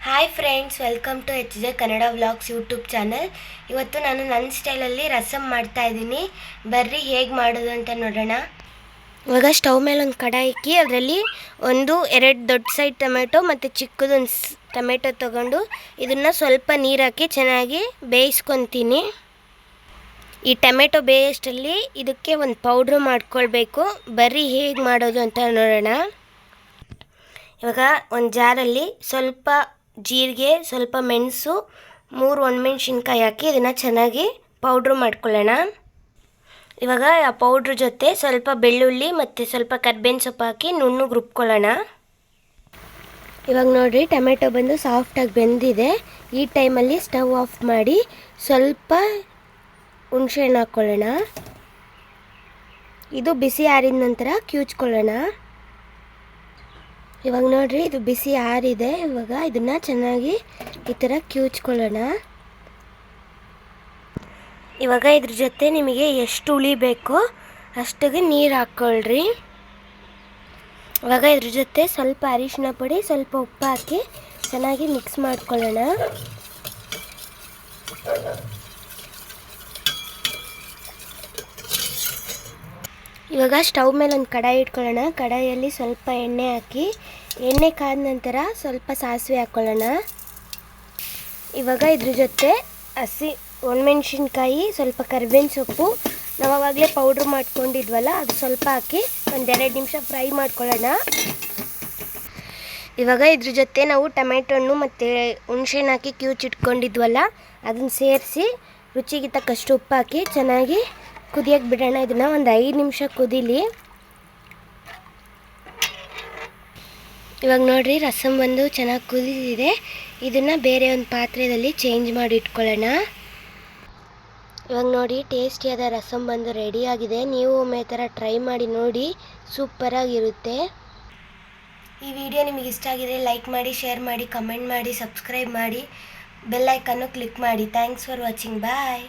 Hi friends, welcome to H J Kannada vlogs YouTube channel. ಇವತ್ತು ನಾನು ನನ್ನ ಸ್ಟೈಲಲ್ಲಿ ರಸಮ್ ಮಾಡ್ತಾ ಇದ್ದೀನಿ. ಬರ್ರಿ ಹೇಗೆ ಮಾಡೋದು ಅಂತ ನೋಡೋಣ. ಇವಾಗ ಸ್ಟವ್ ಮೇಲೆ ಒಂದು ಕಡಾಯಿ ಇಕ್ಕಿ ಅದರಲ್ಲಿ ಎರಡು ದೊಡ್ಡ ಸೈಜ್ ಟೊಮೆಟೊ ಮತ್ತು ಚಿಕ್ಕದೊಂದು ಟೊಮೆಟೊ ತೊಗೊಂಡು ಇದನ್ನು ಸ್ವಲ್ಪ ನೀರು ಹಾಕಿ ಚೆನ್ನಾಗಿ ಬೇಯಿಸ್ಕೊತೀನಿ. ಈ ಟೊಮೆಟೊ ಬೇಯೋಷ್ಟರಲ್ಲಿ ಇದಕ್ಕೆ ಒಂದು ಪೌಡ್ರು ಮಾಡ್ಕೊಳ್ಬೇಕು. ಬರ್ರಿ ಹೇಗೆ ಮಾಡೋದು ಅಂತ ನೋಡೋಣ. ಇವಾಗ ಒಂದು ಜಾರಲ್ಲಿ ಸ್ವಲ್ಪ ಜೀರಿಗೆ, ಸ್ವಲ್ಪ ಮೆಣಸು, 3 ಒಣಮೆಣ್ಸಿನ್ಕಾಯಿ ಹಾಕಿ ಇದನ್ನು ಚೆನ್ನಾಗಿ ಪೌಡ್ರು ಮಾಡ್ಕೊಳ್ಳೋಣ. ಇವಾಗ ಆ ಪೌಡ್ರ್ ಜೊತೆ ಸ್ವಲ್ಪ ಬೆಳ್ಳುಳ್ಳಿ ಮತ್ತು ಸ್ವಲ್ಪ ಕರ್ಬೇವಿನ ಸೊಪ್ಪು ಹಾಕಿ ನುಣ್ಣಗೆ ರುಬ್ಕೊಳ್ಳೋಣ. ಇವಾಗ ನೋಡಿರಿ, ಟೊಮೆಟೊ ಬಂದು ಸಾಫ್ಟಾಗಿ ಬೆಂದಿದೆ. ಈ ಟೈಮಲ್ಲಿ ಸ್ಟವ್ ಆಫ್ ಮಾಡಿ ಸ್ವಲ್ಪ ಹುಣಸೆಹಣ್ಣು ಹಾಕ್ಕೊಳ್ಳೋಣ. ಇದು ಬಿಸಿ ಆರಿದ ನಂತರ ಕಿವುಚ್ಕೊಳ್ಳೋಣ. ಇವಾಗ ನೋಡಿರಿ, ಇದು ಬಿಸಿ ಆರಿದೆ. ಇವಾಗ ಇದನ್ನು ಚೆನ್ನಾಗಿ ಈ ಥರ ಕಿವುಚ್ಕೊಳ್ಳೋಣ. ಇವಾಗ ಇದ್ರ ಜೊತೆ ನಿಮಗೆ ಎಷ್ಟು ಹುಳಿ ಬೇಕೋ ಅಷ್ಟಿಗೆ ನೀರು ಹಾಕ್ಕೊಳ್ರಿ. ಇವಾಗ ಇದ್ರ ಜೊತೆ ಸ್ವಲ್ಪ ಅರಿಶಿನ ಪುಡಿ, ಸ್ವಲ್ಪ ಉಪ್ಪು ಹಾಕಿ ಚೆನ್ನಾಗಿ ಮಿಕ್ಸ್ ಮಾಡ್ಕೊಳ್ಳೋಣ. ಇವಾಗ ಸ್ಟವ್ ಮೇಲೆ ಒಂದು ಕಡಾಯಿ ಇಟ್ಕೊಳ್ಳೋಣ. ಕಡಾಯಿಯಲ್ಲಿ ಸ್ವಲ್ಪ ಎಣ್ಣೆ ಹಾಕಿ, ಎಣ್ಣೆ ಕಾದ ನಂತರ ಸ್ವಲ್ಪ ಸಾಸಿವೆ ಹಾಕ್ಕೊಳ್ಳೋಣ. ಇವಾಗ ಇದ್ರ ಜೊತೆ ಹಸಿ ಒಣಮೆಣ್ಸಿನ್ಕಾಯಿ, ಸ್ವಲ್ಪ ಕರ್ಬೇವಿನ ಸೊಪ್ಪು, ನಾವು ಆವಾಗಲೇ ಪೌಡ್ರ್ ಮಾಡ್ಕೊಂಡಿದ್ವಲ್ಲ ಅದು ಸ್ವಲ್ಪ ಹಾಕಿ 1-2 ನಿಮಿಷ ಫ್ರೈ ಮಾಡ್ಕೊಳ್ಳೋಣ. ಇವಾಗ ಇದ್ರ ಜೊತೆ ನಾವು ಟೊಮೆಟೊಣ್ಣು ಮತ್ತು ಹುಣಸೆಹಣ್ಣು ಹಾಕಿ ಕಿವುಚಿಟ್ಕೊಂಡಿದ್ವಲ್ಲ ಅದನ್ನು ಸೇರಿಸಿ ರುಚಿಗೆ ತಕ್ಕಷ್ಟು ಉಪ್ಪು ಹಾಕಿ ಚೆನ್ನಾಗಿ ಕುದಿಯೋಕ್ಕೆ ಬಿಡೋಣ. ಇದನ್ನು ಒಂದು 5 ನಿಮಿಷ ಕುದೀಲಿ. ಇವಾಗ ನೋಡಿರಿ, ರಸಮ್ ಬಂದು ಚೆನ್ನಾಗಿ ಕುದಿದಿದೆ. ಇದನ್ನು ಬೇರೆ ಒಂದು ಪಾತ್ರೆಯಲ್ಲಿ ಚೇಂಜ್ ಮಾಡಿ ಇಟ್ಕೊಳ್ಳೋಣ. ಇವಾಗ ನೋಡಿ, ಟೇಸ್ಟಿಯಾದ ರಸಮ್ ಬಂದು ರೆಡಿಯಾಗಿದೆ. ನೀವು ಒಮ್ಮೆ ಥರ ಟ್ರೈ ಮಾಡಿ ನೋಡಿ, ಸೂಪರಾಗಿರುತ್ತೆ. ಈ ವಿಡಿಯೋ ನಿಮಗೆ ಇಷ್ಟ ಆಗಿದೆ ಲೈಕ್ ಮಾಡಿ, ಶೇರ್ ಮಾಡಿ, ಕಮೆಂಟ್ ಮಾಡಿ, ಸಬ್ಸ್ಕ್ರೈಬ್ ಮಾಡಿ, ಬೆಲ್ ಐಕನ್ನು ಕ್ಲಿಕ್ ಮಾಡಿ. Thanks for watching. ಬಾಯ್.